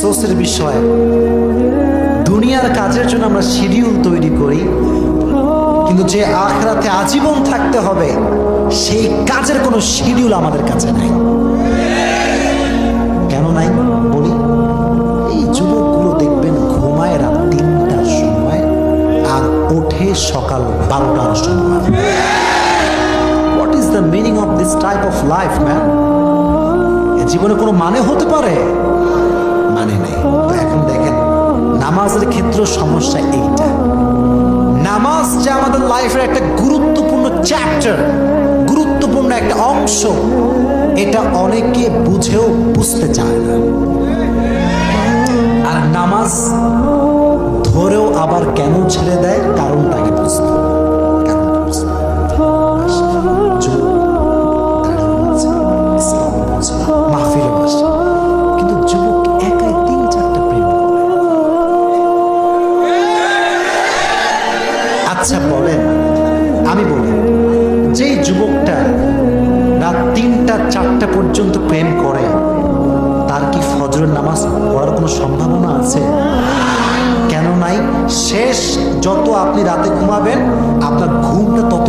আফসোসের বিষয়, দুনিয়ার কাজের জন্য আমরা শিডিউল তৈরি করি, কিন্তু যে আখিরাতে আজীবন থাকতে হবে সেই কাজের কোনো শিডিউল আমাদের কাছে নাই। কেন নাই বলি, এই যুবকগুলো দেখবেন ঘুমায় রাত 3টার সময় আর ওঠে সকাল 12টার সময়। What is the meaning of this type of life man? এ জীবনে কোনো মানে হতে পারে? মানে নেই। তো এখন দেখেন নামাজের ক্ষেত্রে সমস্যা এইটা। নামাজ যে আমাদের লাইফের একটা গুরুত্বপূর্ণ চ্যাপ্টার, গুরুত্বপূর্ণ একটা অংশ, এটা অনেকে বুঝেও বুঝতে চায় না। আর নামাজ ধরেও আবার কেন ছেড়ে দেয়, কারণটাকে বুঝতে হবে। মাহফিলে বসে, কিন্তু যুবক একাই 3-4টা প্রেম করে। আচ্ছা বলেন, আমি বলি, যেই যুবকটা রাত 3টা-4টা পর্যন্ত প্রেম করে, তার কি ফজরের নামাজ পড়ার কোনো সম্ভাবনা আছে? কেন নাই? শেষ যত আপনি রাতে ঘুমাবেন, আপনার ঘুমটা তত